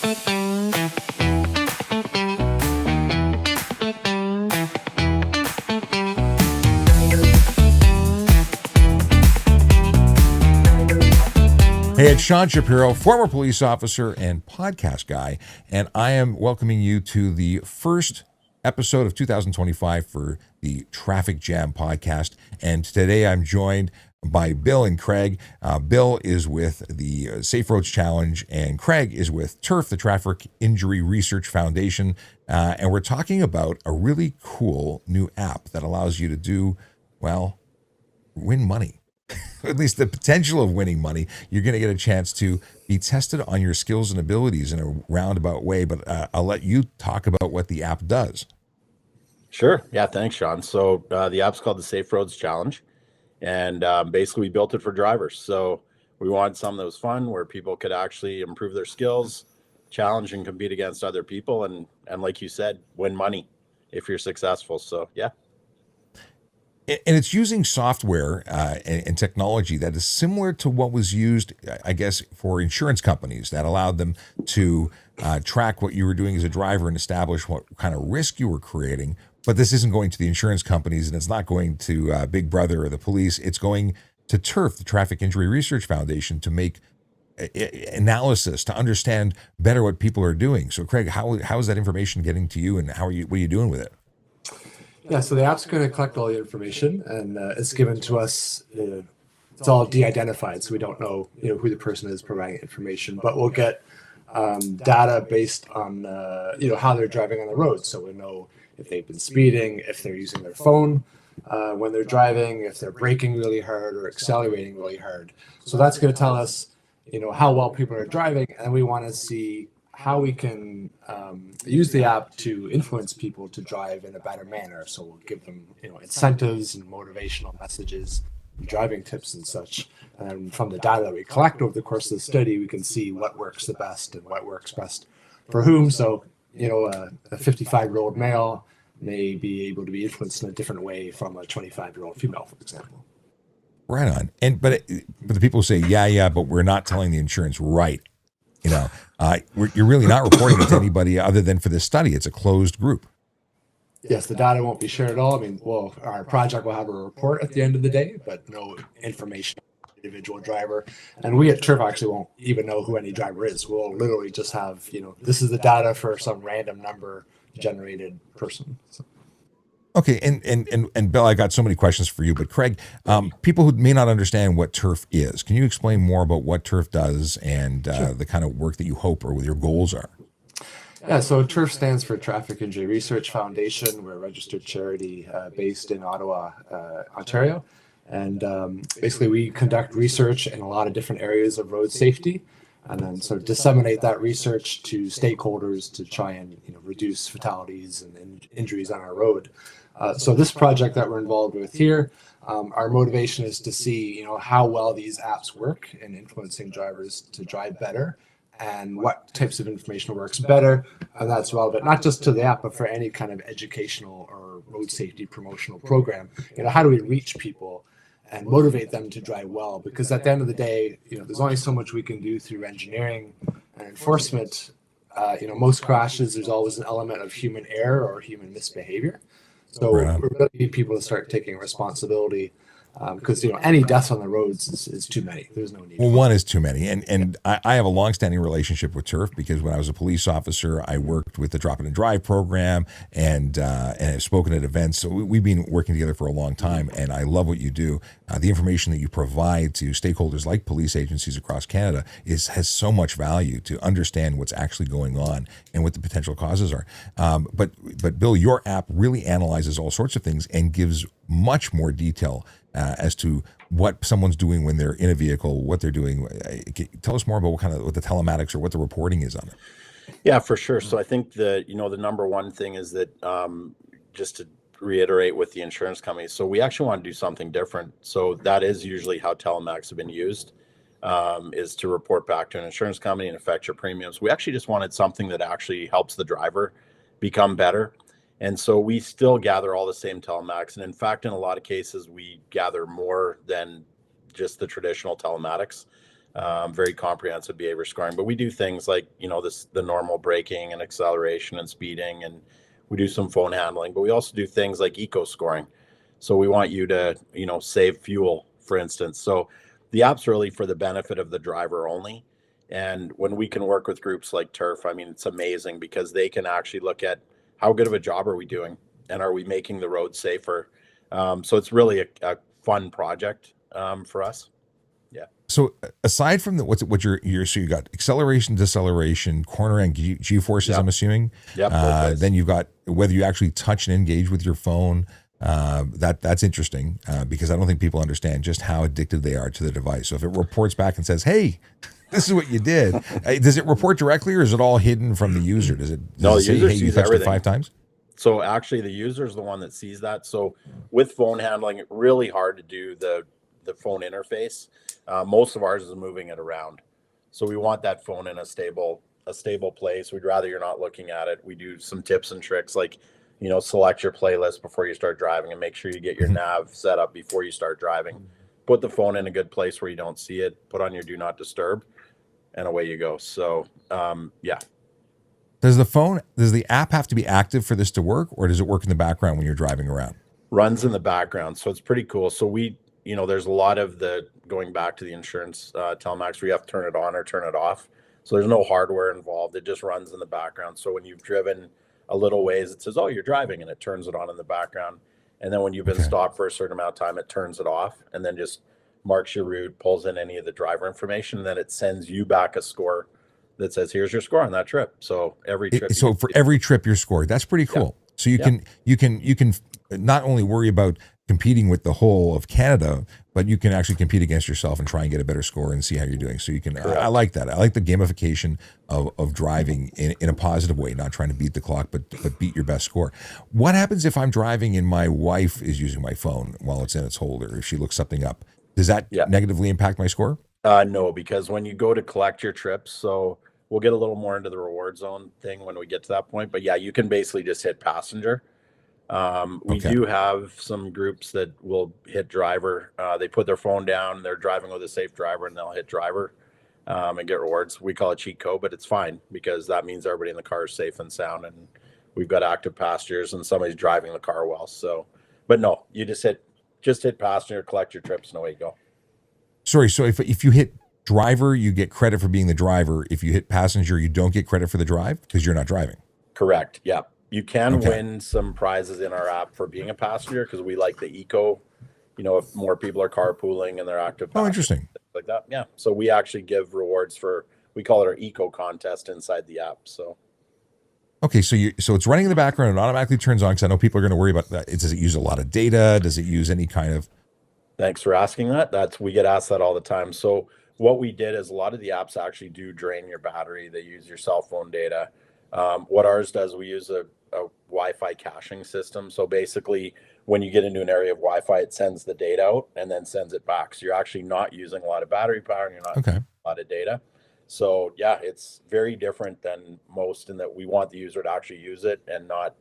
Hey, it's Sean Shapiro, former police officer and podcast guy, and I am welcoming you to the first episode of 2025 for the Traffic Jam podcast. And today I'm joined by Bill and Craig. Bill is with the Safe Roads Challenge, and Craig is with TIRF, the Traffic Injury Research Foundation. And we're talking about a really cool new app that allows you to do, well, win money. At least the potential of winning money. You're going to get a chance to be tested on your skills and abilities in a roundabout way, but I'll let you talk about what the app does. Sure. Yeah, thanks, Sean. So the app's called the Safe Roads Challenge, and basically we built it for drivers. So we wanted something that was fun, where people could actually improve their skills, challenge and compete against other people, and like you said, win money if you're successful. So yeah. And it's using software and technology that is similar to what was used, I guess, for insurance companies that allowed them to track what you were doing as a driver and establish what kind of risk you were creating. But this isn't going to the insurance companies, and it's not going to Big Brother or the police. It's going to TIRF, the Traffic Injury Research Foundation, to make analysis, to understand better what people are doing. So, Craig, how is that information getting to you, and what are you doing with it? Yeah, so the app's going to collect all the information, and it's given to us. It's all de-identified, so we don't know, who the person is providing information. But we'll get data based on, how they're driving on the road. So we know if they've been speeding, if they're using their phone when they're driving, if they're braking really hard or accelerating really hard. So that's going to tell us, how well people are driving, and we want to see how we can use the app to influence people to drive in a better manner. So we'll give them, incentives and motivational messages, and driving tips and such. And from the data that we collect over the course of the study, we can see what works the best and what works best for whom. So, a 55-year-old male may be able to be influenced in a different way from a 25-year-old female, for example. Right on. But the people say, yeah, but we're not telling the insurance right. You're really not reporting it to anybody other than for this study. It's a closed group. Yes, the data won't be shared at all. Our project will have a report at the end of the day, but no information on the individual driver. And we at TIRF actually won't even know who any driver is. We'll literally just have, this is the data for some random number generated person. So. Okay, and Bill, I got so many questions for you, but Craig, people who may not understand what TIRF is, can you explain more about what TIRF does and Sure. the kind of work that you hope or what your goals are? Yeah, so TIRF stands for Traffic Injury Research Foundation. We're a registered charity based in Ottawa, Ontario. And basically we conduct research in a lot of different areas of road safety, and then sort of disseminate that research to stakeholders to try and reduce fatalities and injuries on our road. So this project that we're involved with here, our motivation is to see, how well these apps work in influencing drivers to drive better, and what types of information works better. And that's relevant not just to the app, but for any kind of educational or road safety promotional program. How do we reach people and motivate them to drive well? Because at the end of the day, there's only so much we can do through engineering and enforcement. Most crashes, there's always an element of human error or human misbehavior. So Right. we're going to need people to start taking responsibility, because any deaths on the roads is too many. There's no need. Well, one is too many, and I have a longstanding relationship with TIRF because when I was a police officer, I worked with the Drop It and Drive program and have spoken at events. So we've been working together for a long time, and I love what you do. The information that you provide to stakeholders like police agencies across Canada has so much value to understand what's actually going on and what the potential causes are. But Bill, your app really analyzes all sorts of things and gives much more detail as to what someone's doing when they're in a vehicle, what they're doing. Tell us more about what the telematics or what the reporting is on it. Yeah, for sure. So I think the number one thing is that just to reiterate with the insurance companies. So we actually want to do something different. So that is usually how telematics have been used, is to report back to an insurance company and affect your premiums. We actually just wanted something that actually helps the driver become better. And so we still gather all the same telematics. And in fact, in a lot of cases, we gather more than just the traditional telematics. very comprehensive behavior scoring. But we do things like, the normal braking and acceleration and speeding, and we do some phone handling, but we also do things like eco scoring. So we want you to, save fuel, for instance. So the app's really for the benefit of the driver only. And when we can work with groups like TIRF, I mean, it's amazing because they can actually look at how good of a job are we doing and are we making the road safer. So it's really a fun project for us. Yeah. So aside from what you're so you got acceleration, deceleration, corner and G forces, Yep. I'm assuming. Yep. Then you've got whether you actually touch and engage with your phone. That's interesting because I don't think people understand just how addicted they are to the device. So if it reports back and says, "Hey, this is what you did," does it report directly, or is it all hidden from the user? Does it No, the say, user "Hey, you sees touched it everything. 5 times"? So actually the user is the one that sees that. So with phone handling, it's really hard to do the phone interface. Most of ours is moving it around. So we want that phone in a stable place. We'd rather you're not looking at it. We do some tips and tricks like, select your playlist before you start driving and make sure you get your nav set up before you start driving. Put the phone in a good place where you don't see it, put on your do not disturb, and away you go. So yeah. Does the app have to be active for this to work, or does it work in the background when you're driving around? Runs in the background. So it's pretty cool. So there's a lot of going back to the insurance telemax where you have to turn it on or turn it off. So there's no hardware involved. It just runs in the background. So when you've driven a little ways, it says, "Oh, you're driving," and it turns it on in the background. And then when you've been stopped for a certain amount of time, it turns it off and then just marks your route, pulls in any of the driver information, and then it sends you back a score that says, "Here's your score on that trip." So every trip. So for every trip you're scored, that's pretty cool. Yeah. So you can not only worry about competing with the whole of Canada, but you can actually compete against yourself and try and get a better score and see how you're doing. So you can, I like that. I like the gamification of driving in a positive way, not trying to beat the clock, but beat your best score. What happens if I'm driving and my wife is using my phone while it's in its holder? If she looks something up, does that negatively impact my score? No, because when you go to collect your trips, so we'll get a little more into the reward zone thing when we get to that point. But yeah, you can basically just hit passenger. We do have some groups that will hit driver. They put their phone down, they're driving with a safe driver, and they'll hit driver and get rewards. We call it cheat code, but it's fine because that means everybody in the car is safe and sound, and we've got active passengers and somebody's driving the car well. So, but no, you just hit passenger, collect your trips, and away you go. Sorry, so if you hit driver, you get credit for being the driver. If you hit passenger, you don't get credit for the drive because you're not driving. Correct. Yeah. You can win some prizes in our app for being a passenger because we like the eco, if more people are carpooling and they're active. Oh, interesting. Like that. Yeah. So we actually give rewards we call it our eco contest inside the app. So. Okay. So it's running in the background. It automatically turns on because I know people are going to worry about that. Does it use a lot of data? Does it use any kind of... Thanks for asking that. We get asked that all the time. So what we did is a lot of the apps actually do drain your battery. They use your cell phone data. What ours does, we use a Wi-Fi caching system. So basically, when you get into an area of Wi-Fi, it sends the data out and then sends it back. So you're actually not using a lot of battery power and you're not using a lot of data. So yeah, it's very different than most in that we want the user to actually use it and not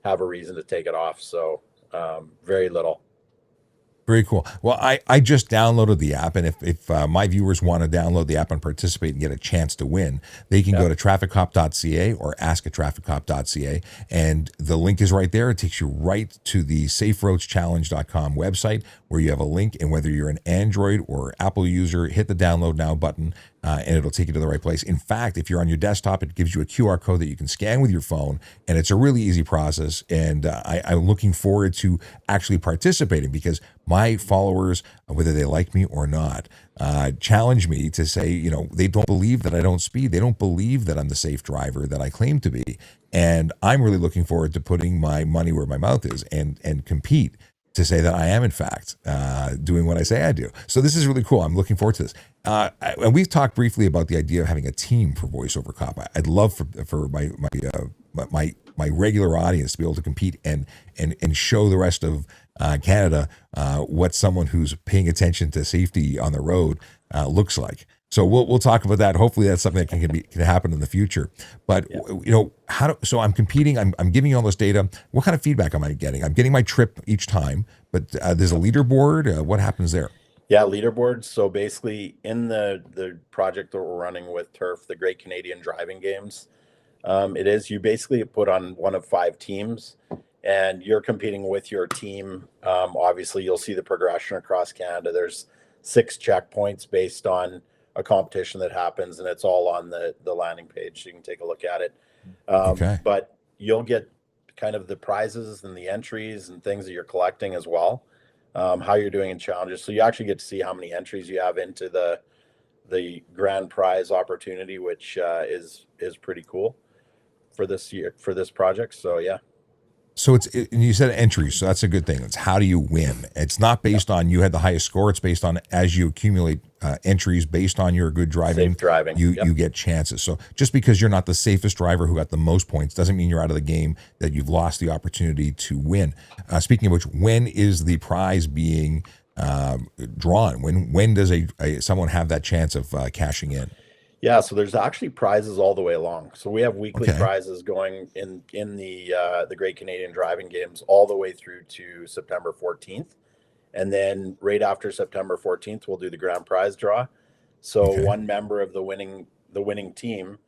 have a reason to take it off. So very little. Very cool. Well, I just downloaded the app, and if my viewers want to download the app and participate and get a chance to win, they can go to trafficcop.ca or askatrafficcop.ca, and the link is right there. It takes you right to the saferoadschallenge.com website where you have a link, and whether you're an Android or Apple user, hit the download now button, and it'll take you to the right place. In fact, if you're on your desktop, it gives you a QR code that you can scan with your phone, and it's a really easy process, and I'm looking forward to actually participating because my followers, whether they like me or not, challenge me to say, they don't believe that I don't speed. They don't believe that I'm the safe driver that I claim to be. And I'm really looking forward to putting my money where my mouth is and compete to say that I am, in fact, doing what I say I do. So this is really cool. I'm looking forward to this. And we've talked briefly about the idea of having a team for Voice Over Cop. I'd love for my regular audience to be able to compete and show the rest of Canada what someone who's paying attention to safety on the road looks like. So we'll talk about that. Hopefully that's something that can happen in the future. But so I'm competing. I'm giving you all this data. What kind of feedback am I getting? I'm getting my trip each time, but there's a leaderboard. What happens there? Yeah, leaderboards. So basically, in the project that we're running with TIRF, the Great Canadian Driving Games, it is you basically put on one of five teams, and you're competing with your team. Obviously, you'll see the progression across Canada. There's 6 checkpoints based on a competition that happens, and it's all on the landing page. So you can take a look at it. Okay. But you'll get kind of the prizes and the entries and things that you're collecting as well. How you're doing in challenges. So you actually get to see how many entries you have into the grand prize opportunity, which is pretty cool for this year for this project. So yeah. So and you said entries, so that's a good thing. It's how do you win? It's not based on you had the highest score. It's based on as you accumulate entries based on your good driving. Safe driving. You get chances. So just because you're not the safest driver who got the most points doesn't mean you're out of the game, that you've lost the opportunity to win. Speaking of which, when is the prize being drawn? When does someone have that chance of cashing in? Yeah, so there's actually prizes all the way along. So we have weekly Okay. prizes going in the Great Canadian Driving Games all the way through to September 14th. And then right after September 14th, we'll do the grand prize draw. So Okay. one member of the winning team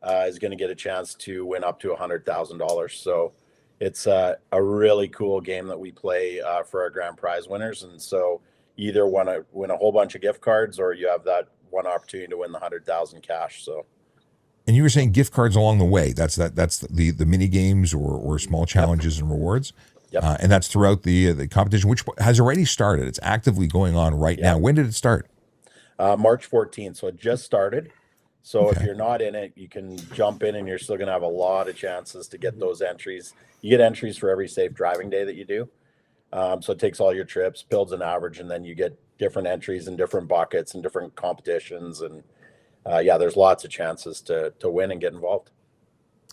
is going to get a chance to win up to $100,000. So it's a really cool game that we play for our grand prize winners. And so you either want to win a whole bunch of gift cards, or you have that one opportunity to win the 100,000 cash. So And you were saying gift cards along the way. That's the mini games or small challenges and rewards. Yep. And that's throughout the competition, which has already started. It's actively going on right now. When did it start? March 14th. So it just started. So if Okay. you're not in it, you can jump in, and you're still going to have a lot of chances to get those entries. You get entries for every safe driving day that you do. So it takes all your trips, builds an average, and then you get different entries in different buckets and different competitions. And yeah, there's lots of chances to win and get involved.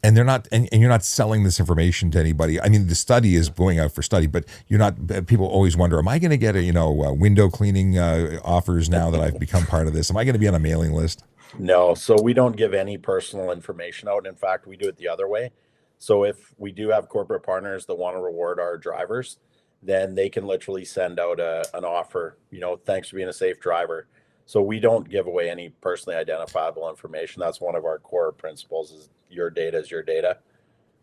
And they're not, and you're not selling this information to anybody. I mean, the study is going out for study, but you're not. People always wonder, am I going to get window cleaning offers now that I've become part of this? Am I going to be on a mailing list? No, so we don't give any personal information out. In fact, we do it the other way. So if we do have corporate partners that want to reward our drivers, then they can literally send out an offer, thanks for being a safe driver. So we don't give away any personally identifiable information. That's one of our core principles: is your data is your data.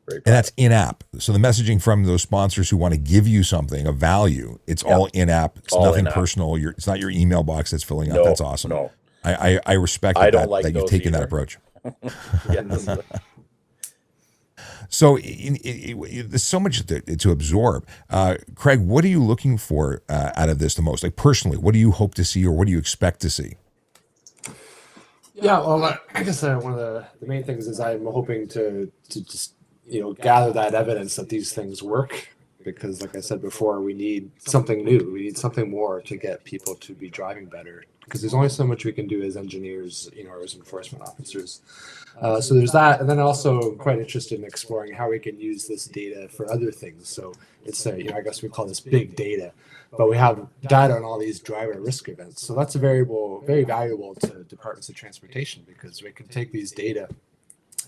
Very And that's in-app. So the messaging from those sponsors who want to give you something of value, it's all in-app. It's All nothing in-app. personal. It's not your email box that's filling up. No, That's awesome. no. I respect I don't that, like that you've those taken that either. approach. Yes. So there's so much to absorb. Craig, what are you looking for out of this the most? Like personally, what do you hope to see, or what do you expect to see? Yeah, well, I guess one of the main things is I'm hoping to just gather that evidence that these things work, because like I said before, we need something new. We need something more to get people to be driving better, because there's only so much we can do as engineers, or as enforcement officers. So there's that, and then also I'm quite interested in exploring how we can use this data for other things. So it's I guess we call this big data, but we have data on all these driver risk events. So that's a variable, very valuable to departments of transportation, because we can take these data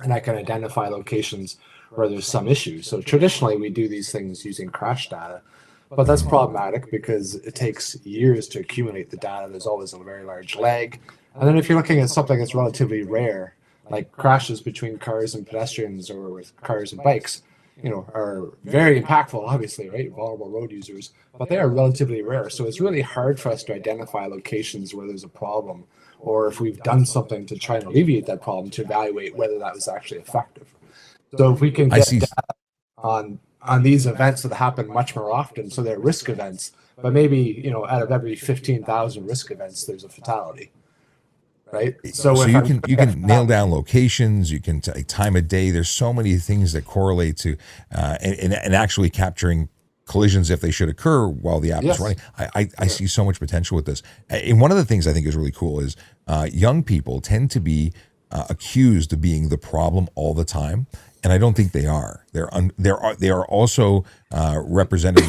and I can identify locations where there's some issues. So traditionally we do these things using crash data, but that's problematic because it takes years to accumulate the data. There's always a very large lag. And then if you're looking at something that's relatively rare, like crashes between cars and pedestrians or with cars and bikes, are very impactful, obviously, right? Vulnerable road users, but they are relatively rare. So it's really hard for us to identify locations where there's a problem, or if we've done something to try and alleviate that problem, to evaluate whether that was actually effective. So if we can I get see. data on these events that happen much more often, so they're risk events, but maybe out of every 15,000 risk events, there's a fatality, right? So you can nail down locations. You can time of day. There's so many things that correlate to and actually capturing collisions if they should occur while the app is running. I see so much potential with this. And one of the things I think is really cool is young people tend to be accused of being the problem all the time, and I don't think they are. They are also represented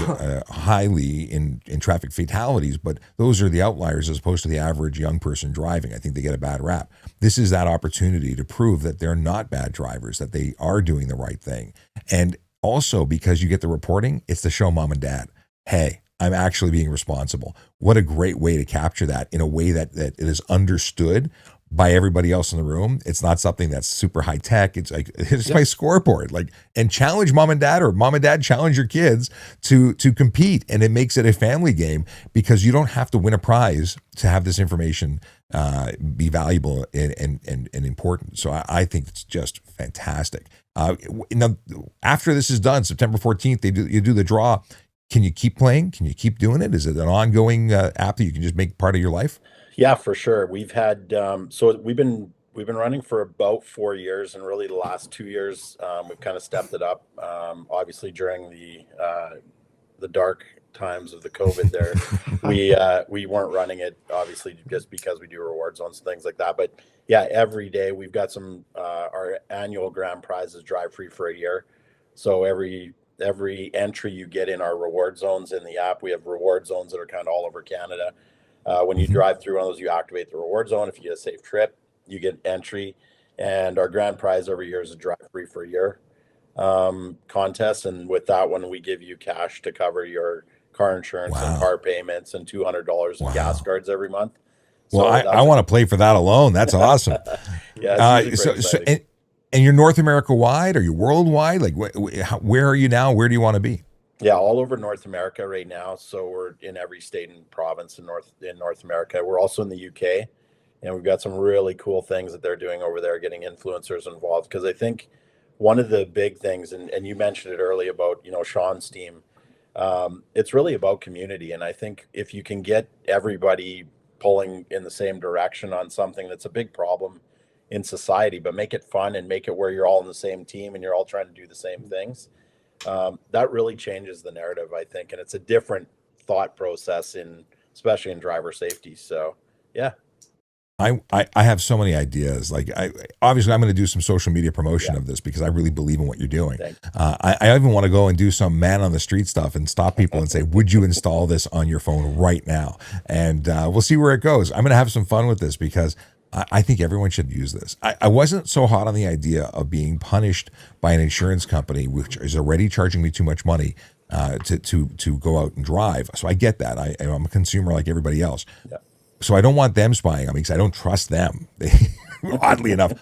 highly in traffic fatalities, but those are the outliers as opposed to the average young person driving. I think they get a bad rap. This is that opportunity to prove that they're not bad drivers, that they are doing the right thing. And also, because you get the reporting, it's to show mom and dad, hey, I'm actually being responsible. What a great way to capture that in a way that it is understood by everybody else in the room. It's not something that's super high tech. It's like, it's my scoreboard, like, and challenge mom and dad, or mom and dad challenge your kids to compete. And it makes it a family game, because you don't have to win a prize to have this information be valuable and important. So I think it's just fantastic. Now, after this is done, September 14th, you do the draw. Can you keep playing? Can you keep doing it? Is it an ongoing app that you can just make part of your life? Yeah, for sure. We've had so we've been running for about 4 years, and really the last 2 years we've kind of stepped it up. Obviously during the dark times of the COVID, there we weren't running it, obviously, just because we do reward zones and things like that. But yeah, every day we've got some our annual grand prize is drive free for a year. So every entry you get in our reward zones in the app, we have reward zones that are kind of all over Canada. When you Mhm. drive through one of those, you activate the reward zone. If you get a safe trip, you get entry. And our grand prize every year is a drive free for a year contest. And with that one, we give you cash to cover your car insurance and Wow. car payments, and $200 in gas Wow. cards every month. Well, So I that's want to play for that alone. That's awesome. yeah, it's usually pretty So exciting. and you're North America wide? Are you worldwide? Like, where are you now? Where do you want to be? Yeah, all over North America right now. So we're in every state and province in North America. We're also in the UK, and we've got some really cool things that they're doing over there, getting influencers involved. Because I think one of the big things, and you mentioned it earlier about, Sean's team, it's really about community. And I think if you can get everybody pulling in the same direction on something that's a big problem in society, but make it fun and make it where you're all in the same team and you're all trying to do the same things, that really changes the narrative, I think. And it's a different thought process, especially in driver safety. So yeah. I have so many ideas. Like, obviously I'm going to do some social media promotion Yeah. of this, because I really believe in what you're doing. Thank I even want to go and do some man on the street stuff and stop people and say, would you install this on your phone right now? And we'll see where it goes. I'm going to have some fun with this, because I think everyone should use this. I wasn't so hot on the idea of being punished by an insurance company, which is already charging me too much money to go out and drive. So I get that. I'm a consumer like everybody else. Yeah. So I don't want them spying on me, because I don't trust them. Oddly enough,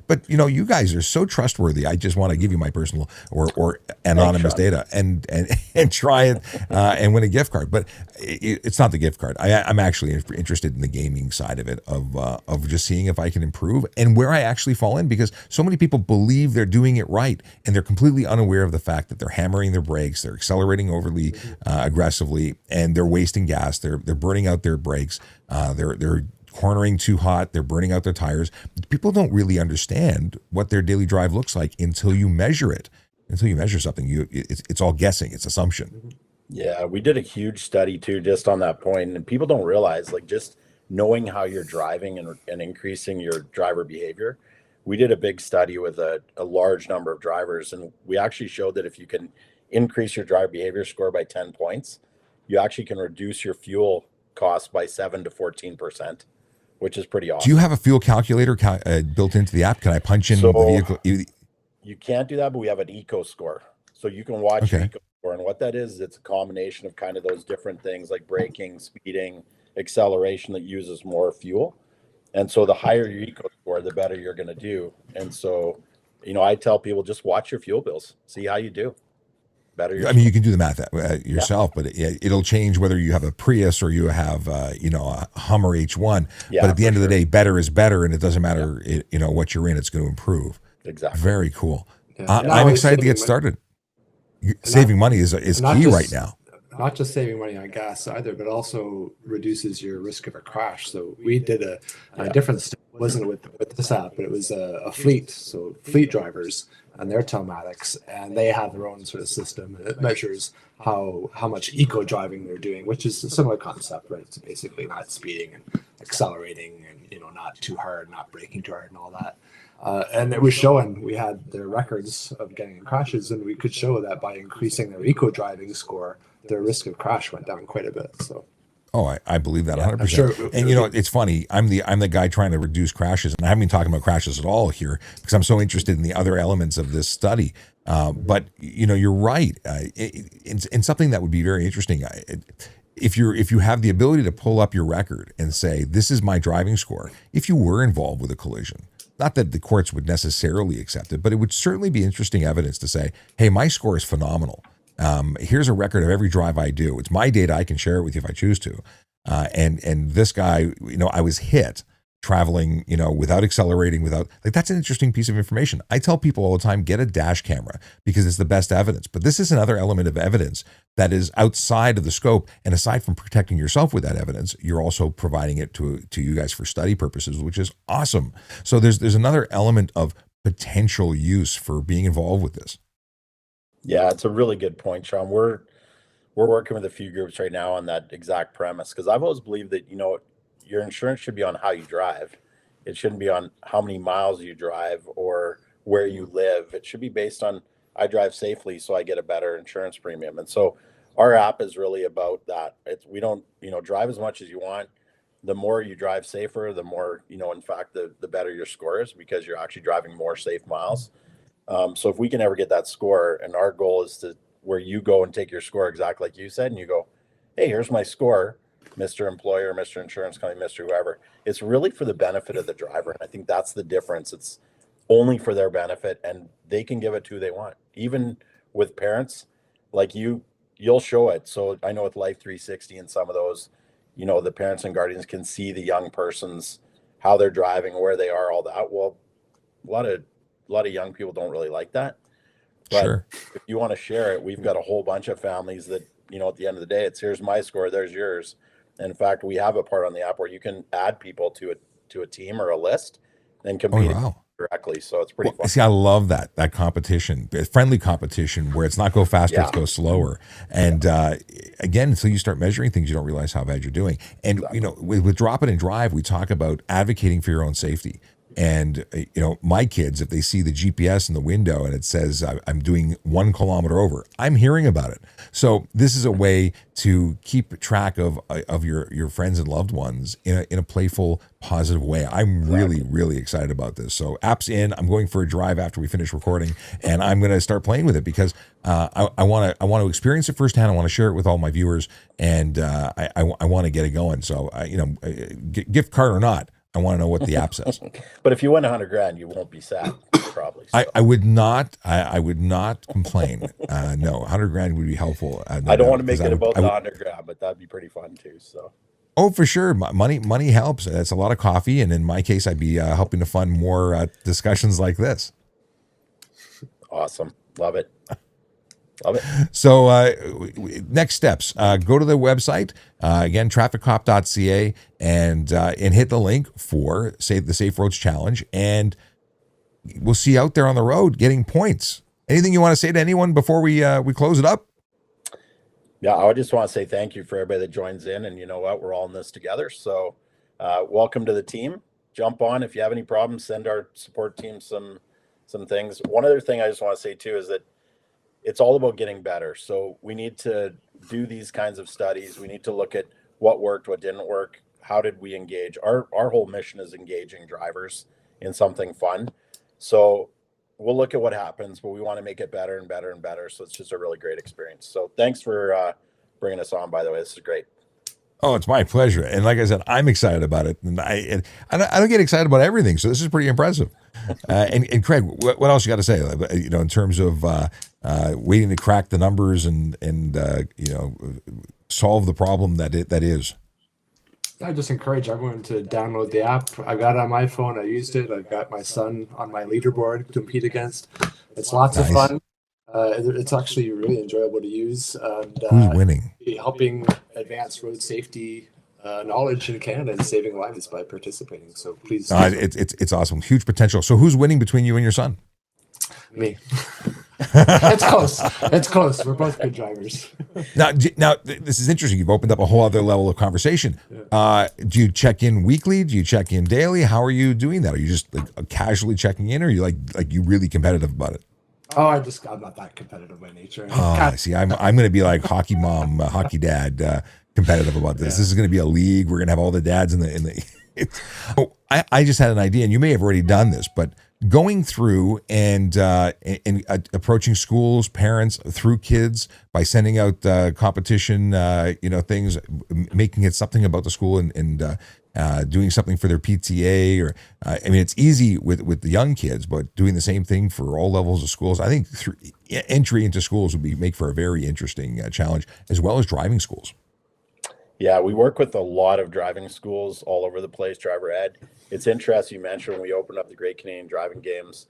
but you guys are so trustworthy. I just want to give you my personal or anonymous Sean. data and try it and win a gift card. But it's not the gift card. I'm actually interested in the gaming side of it, of just seeing if I can improve and where I actually fall in, because so many people believe they're doing it right, and they're completely unaware of the fact that they're hammering their brakes, they're accelerating overly aggressively, and they're wasting gas. They're burning out their brakes. They're cornering too hot. They're burning out their tires. People don't really understand what their daily drive looks like until you measure it. Until you measure something, it's all guessing. It's assumption. Yeah, we did a huge study too, just on that point, and people don't realize, like, just knowing how you're driving and increasing your driver behavior. We did a big study with a large number of drivers, and we actually showed that if you can increase your driver behavior score by 10 points, you actually can reduce your fuel costs by 7 to 14%, which is pretty Do you awesome. have a fuel calculator built into the app? Can I punch in the So vehicle? you can't do that, but we have an eco score. So you can watch your Okay. eco score. And what that is, it's a combination of kind of those different things like braking, speeding, acceleration that uses more fuel. And so the higher your eco score, the better you're going to do. And so, I tell people, just watch your fuel bills, see how you do. Better your I mean, score. you can do the math Yeah, yourself, but it'll change whether you have a Prius or you have, a Hummer H1. But yeah, at the for end of the sure. day, better is better, and it doesn't Yeah, matter, what you're in. It's going to improve. exactly. Very cool. Yeah, Yeah. not I'm only excited to get saving money, started. and not Saving money is not key right just now. not just saving money on gas either, but also reduces your risk of a crash. So we did a Yeah. different study. It wasn't with this app, but it was a fleet. So fleet drivers and their telematics, and they have their own sort of system, and it measures how much eco driving they're doing, which is a similar concept, right? So basically not speeding and accelerating, and not too hard, not braking too hard, and all that. And it was showing, we had their records of getting in crashes, and we could show that by increasing their eco driving score, their risk of crash went down quite a bit. So Oh, I believe that 100%. I'm sure. And you know, it's funny. I'm the guy trying to reduce crashes, and I haven't been talking about crashes at all here because I'm so interested in the other elements of this study. But you know, you're right. In something that would be very interesting, if you have the ability to pull up your record and say, this is my driving score, if you were involved with a collision. Not that the courts would necessarily accept it, but it would certainly be interesting evidence to say, hey, my score is phenomenal. Here's a record of every drive I do. It's my data. I can share it with you if I choose to. And this guy, you know, I was hit traveling, you know, without accelerating, that's an interesting piece of information. I tell people all the time, get a dash camera because it's the best evidence. But this is another element of evidence that is outside of the scope. And aside from protecting yourself with that evidence, you're also providing it to you guys for study purposes, which is awesome. So there's another element of potential use for being involved with this. Yeah, it's a really good point, Sean. We're working with a few groups right now on that exact premise because I've always believed that, you know, your insurance should be on how you drive. It shouldn't be on how many miles you drive or where you live. It should be based on I drive safely, so I get a better insurance premium. And so our app is really about that. We don't, you know, drive as much as you want. The more you drive safer, the more, you know, in fact, the better your score is because you're actually driving more safe miles. So if we can ever get that score, and our goal is to where you go and take your score exactly like you said, and you go, hey, here's my score, Mr. Employer, Mr. Insurance Company, Mr. Whoever. It's really for the benefit of the driver. And I think that's the difference. It's only for their benefit, and they can give it to who they want. Even with parents, like you'll show it. So I know with Life 360 and some of those, you know, the parents and guardians can see the young person's, how they're driving, where they are, all that. Well, a lot of young people don't really like that. But Sure. if you want to share it, we've got a whole bunch of families that, you know, at the end of the day, it's here's my score, there's yours. And in fact, we have a part on the app where you can add people to a team or a list and compete directly. So it's pretty fun. See, I love that competition, friendly competition where it's not go faster, it's go slower. And again, until you start measuring things, you don't realize how bad you're doing. And you know, with Drop It and Drive, we talk about advocating for your own safety. And, you know, my kids, if they see the GPS in the window and it says I'm doing 1 kilometer over, I'm hearing about it. So this is a way to keep track of your friends and loved ones in a playful, positive way. I'm really, really excited about this. So app's in. I'm going for a drive after we finish recording, and I'm going to start playing with it because I want to experience it firsthand. I want to share it with all my viewers, and I want to get it going. So, you know, gift card or not, I want to know what the app says. But if you win $100,000, you won't be sad, probably. So. I would not. I would not complain. No, $100,000 would be helpful. I don't want to make it about the $100,000, but that'd be pretty fun too. So. Oh, for sure. Money helps. That's a lot of coffee, and in my case, I'd be helping to fund more discussions like this. Awesome. Love it. Love it. So next steps, go to the website, again, trafficcop.ca, and hit the link for the Safe Roads Challenge. And we'll see you out there on the road getting points. Anything you want to say to anyone before we close it up? Yeah, I just want to say thank you for everybody that joins in. And you know what? We're all in this together. So welcome to the team. Jump on. If you have any problems, send our support team some things. One other thing I just want to say too is that it's all about getting better. So we need to do these kinds of studies. We need to look at what worked, what didn't work. How did we engage? Our whole mission is engaging drivers in something fun. So we'll look at what happens, but we want to make it better and better and better. So it's just a really great experience. So thanks for bringing us on, by the way. This is great. Oh, it's my pleasure. And like I said, I'm excited about it. And I don't get excited about everything. So this is pretty impressive. And Craig, what else you got to say, you know, in terms of waiting to crack the numbers and you know, solve the problem that is? I just encourage everyone to download the app. I got it on my phone. I used it. I've got my son on my leaderboard to compete against. It's lots of fun. It's actually really enjoyable to use. And, who's winning? Helping advance road safety knowledge in Canada and saving lives by participating. So please. It's awesome. Huge potential. So who's winning between you and your son? Me. It's close. It's close. We're both good drivers. Now, this is interesting. You've opened up a whole other level of conversation. Do you check in weekly? Do you check in daily? How are you doing that? Are you just like casually checking in, or are you like you really competitive about it? Oh, I'm not that competitive by nature. See, I'm going to be like hockey mom, hockey dad, competitive about this. Yeah. This is going to be a league. We're going to have all the dads in the. Oh, I just had an idea, and you may have already done this, but going through and approaching schools, parents through kids by sending out competition, things, making it something about the school and doing something for their PTA or it's easy with the young kids, but doing the same thing for all levels of schools. I think entry into schools would make for a very interesting challenge, as well as driving schools. Yeah, we work with a lot of driving schools all over the place, driver ed. It's interesting you mentioned when we opened up the Great Canadian Driving Games,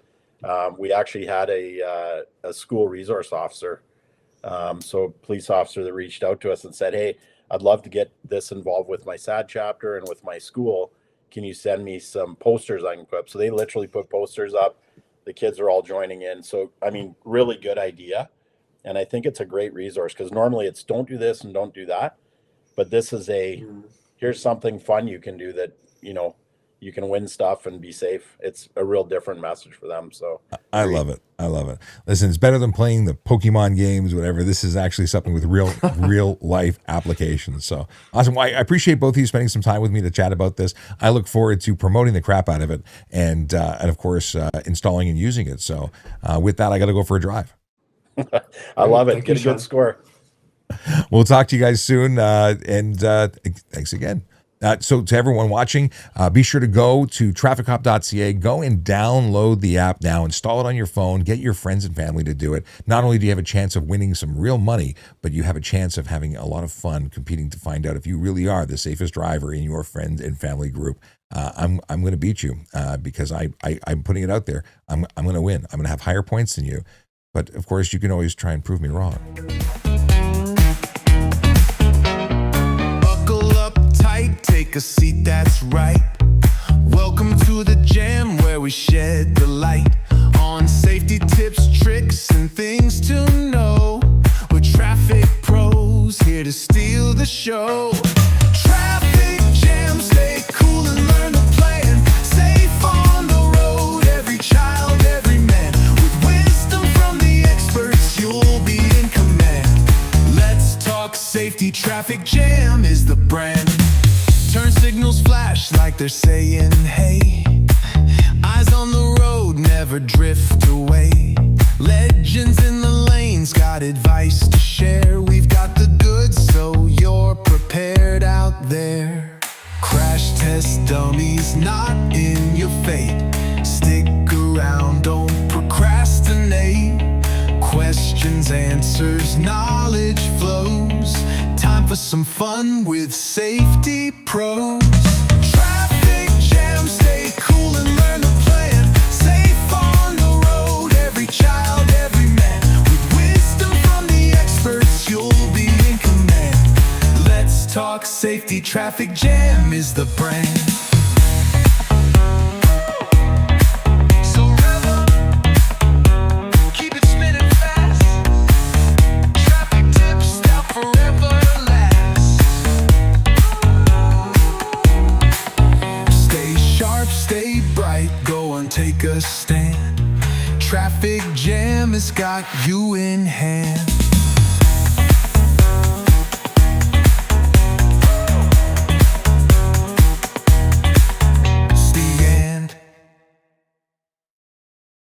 we actually had a school resource officer, so a police officer that reached out to us and said, hey, I'd love to get this involved with my SAD chapter and with my school. Can you send me some posters I can put up? So they literally put posters up. The kids are all joining in. So, really good idea. And I think it's a great resource because normally it's don't do this and don't do that. But this is here's something fun you can do that, you can win stuff and be safe. It's a real different message for them. So I love it. Listen, it's better than playing the Pokemon games, whatever. This is actually something with real life applications. So awesome. Well, I appreciate both of you spending some time with me to chat about this. I look forward to promoting the crap out of it and of course, installing and using it. So with that, I got to go for a drive. I love it. Get a good score. We'll talk to you guys soon. And thanks again. So to everyone watching, be sure to go to trafficcop.ca, go and download the app now, install it on your phone, get your friends and family to do it. Not only do you have a chance of winning some real money, but you have a chance of having a lot of fun competing to find out if you really are the safest driver in your friend and family group. I'm going to beat you because I'm putting it out there. I'm going to win. I'm going to have higher points than you. But of course, you can always try and prove me wrong. Take a seat, that's right. Welcome to the jam where we shed the light on safety tips, tricks, and things to know. We're traffic pros here to steal the show. Traffic jam, stay cool and learn the plan. Safe on the road, every child, every man. With wisdom from the experts, you'll be in command. Let's talk safety, traffic jam is the brand. Turn signals flash like they're saying, hey. Eyes on the road, never drift away. Legends in the lanes, got advice to share. We've got the goods, so you're prepared out there. Crash test dummies, not in your fate. Stick around, don't procrastinate. Questions, answers, knowledge flows. Time for some fun with safety pros. Traffic jam, stay cool and learn the plan. Safe on the road, every child, every man. With wisdom from the experts, you'll be in command. Let's talk safety, traffic jam is the brand. Stay bright, go and take a stand. Traffic jam has got you in hand.